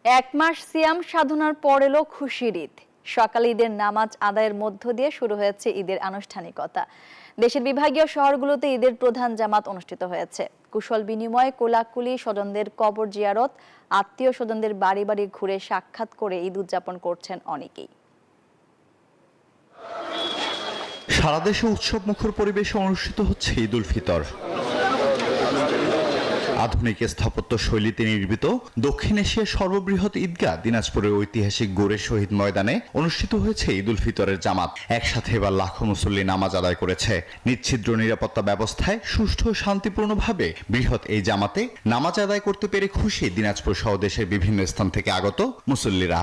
এক মাস সিয়াম সাধনার পর এলো খুশির ঈদ। সকালে ঈদের নামাজ আদায়ের মধ্য দিয়ে শুরু হয়েছে ঈদের আনুষ্ঠানিকতা। দেশের বিভাগীয় শহরগুলোতে ঈদের প্রধান জামাত অনুষ্ঠিত হয়েছে। কুশল বিনিময়ে কোলাকুলি, স্বজনদের কবর জিয়ারত, আত্মীয় স্বজনদের বাড়ি বাড়ি ঘুরে সাক্ষাৎ করে ঈদ উদযাপন করছেন অনেকেই। সারা দেশে উৎসব মুখর পরিবেশে অনুষ্ঠিত হচ্ছে ঈদ উল ফিতর। আধুনিক স্থাপত্য শৈলীতে নির্মিত দক্ষিণ এশিয়ার সর্ববৃহৎ ঈদগাহ দিনাজপুরের ঐতিহাসিক গোরে শহীদ ময়দানে অনুষ্ঠিত হয়েছে ঈদ উল ফিতরের জামাত। একসাথে এবার লাখো মুসল্লি নামাজ আদায় করেছে। নিচ্ছিদ্র নিরাপত্তা ব্যবস্থায় সুষ্ঠু ও শান্তিপূর্ণভাবে বৃহৎ এই জামাতে নামাজ আদায় করতে পেরে খুশি দিনাজপুর সহ দেশের বিভিন্ন স্থান থেকে আগত মুসল্লিরা।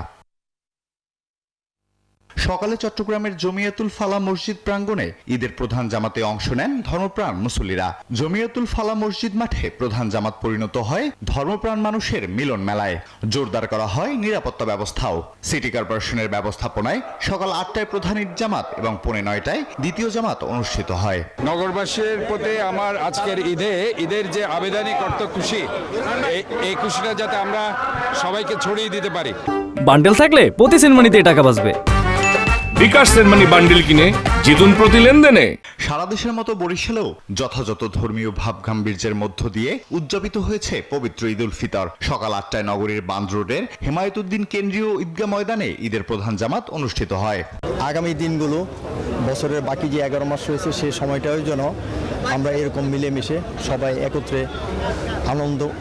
সকালে চট্টগ্রামের জমিয়াতুল ফালাহ মসজিদ প্রাঙ্গণে ঈদের প্রধান জামাতে অংশ নেন ধর্মপ্রাণ মুসল্লিরা। জমিয়াতুল ফালাহ মসজিদ মাঠে প্রধান জামাত পরিণত হয় ধর্মপ্রাণ মানুষের মিলন মেলায়। জোরদার করা হয় নিরাপত্তা ব্যবস্থাও। সিটি কর্পোরেশনের ব্যবস্থাপনায় সকাল 8টায় প্রধান ঈদ জামাত এবং 9:30টায় দ্বিতীয় জামাত অনুষ্ঠিত হয়। নগরবাসীর প্রতি আমার আজকের ঈদের যে আবেদনিক অর্থ খুশি, এই খুশিটা যাতে আমরা সবাইকে ছড়িয়ে দিতে পারি। বান্ডেল থাকলে প্রতি সেনমানিতে টাকা বাঁচবে। বিকাশ সেনমানি বান্ডিল কিনে জিতুন প্রতি লেনদেনে। সারা দেশের মতো বরিশালেও যথাযথ ধর্মীয় ভাবগাম্ভীর্যের মধ্য দিয়ে উদযাপিত হয়েছে পবিত্র ঈদ উল ফিতর। সকাল 8টায় নগরীর বান্দ রোডের হেমায়েতুদ্দিন কেন্দ্রীয় ঈদগাহ ময়দানে ঈদের প্রধান জামাত অনুষ্ঠিত হয়। আগামী দিনগুলো, বছরের বাকি যে 11 মাস রয়েছে সেই সময়টাও যেন আমরা এরকম মিলেমিশে সবাই একত্রে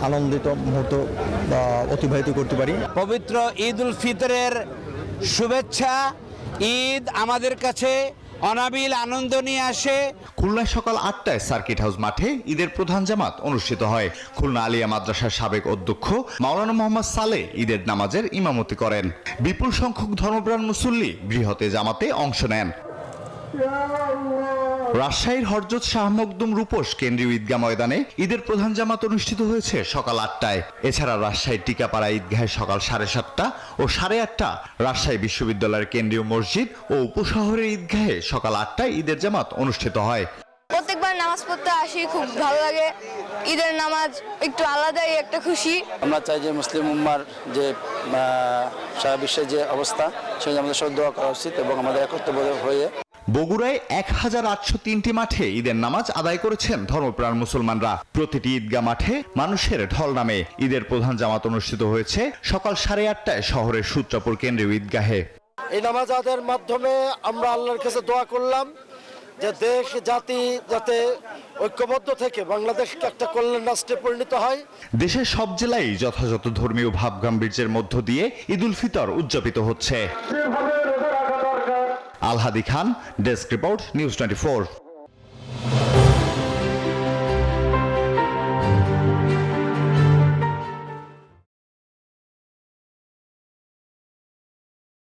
আনন্দিত মুহূর্ত অতিবাহিত করতে পারি। পবিত্র ঈদ উল ফিতরের শুভেচ্ছা। ঈদ আমাদের কাছে অনাবিল আনন্দ নিয়ে আসে। খুলনায় সকাল 8টায় সার্কিট হাউস মাঠে ঈদের প্রধান জামাত অনুষ্ঠিত হয়। খুলনা আলিয়া মাদ্রাসার সাবেক অধ্যক্ষ মাওলানা মোহাম্মদ সালেহ ঈদের নামাজের ইমামতি করেন। বিপুল সংখ্যক ধর্মপ্রাণ মুসল্লি বৃহৎ জামাতে অংশ নেন। রাজশাহীর হযরত শাহ মখদুম রূপস কেন্দ্রীয় ঈদগাহ ময়দানে ঈদের প্রধান জামাত অনুষ্ঠিত হয়েছে সকাল 8টায়। এছাড়া রাজশাহীর টিকাপাড়া ঈদগাহে সকাল 7:30টা ও 8:30টা, রাজশাহী বিশ্ববিদ্যালয়ের কেন্দ্রীয় মসজিদ ও উপশহরের ঈদগাহে সকাল 8টায় ঈদের জামাত অনুষ্ঠিত হয়। প্রত্যেকবার নামাজ পড়তে আসি, খুব ভালো লাগে। ঈদের নামাজ একটু আলাদাই একটা খুশি। আমরা চাই যে মুসলিম উম্মার যে সারা বিশ্বের যে অবস্থা, সেই আমাদের সব দোয়া করা উচিত এবং আমাদের একত্রবদ্ধ হয়ে। বগুড়ায় 1803টি মাঠে ঈদের নামাজ আদায় করেছেন ধর্মপ্রাণ মুসলমানরা। প্রতিটি ঈদগাহ মাঠে মানুষের ঢল নামে। ঈদের প্রধান জামাত অনুষ্ঠিত হয়েছে সকাল 8:30টায় শহরের সূত্রাপুর কেন্দ্রীয় ঈদগাহে। এই নামাজ আদায়ের মাধ্যমে আমরা আল্লাহর কাছে দোয়া করলাম যে দেশ জাতি যাতে ঐক্যবদ্ধ থেকে বাংলাদেশকে একটা কল্যাণ রাষ্ট্রে পরিণত হয়। দেশের সব জেলায় যথাযথ ধর্মীয় ভাবগাম্ভীর্যের মধ্য দিয়ে ঈদ উল ফিতর উদযাপিত হচ্ছে। আলহাদি খান, ডেস্ক রিপোর্ট, নিউজ 24।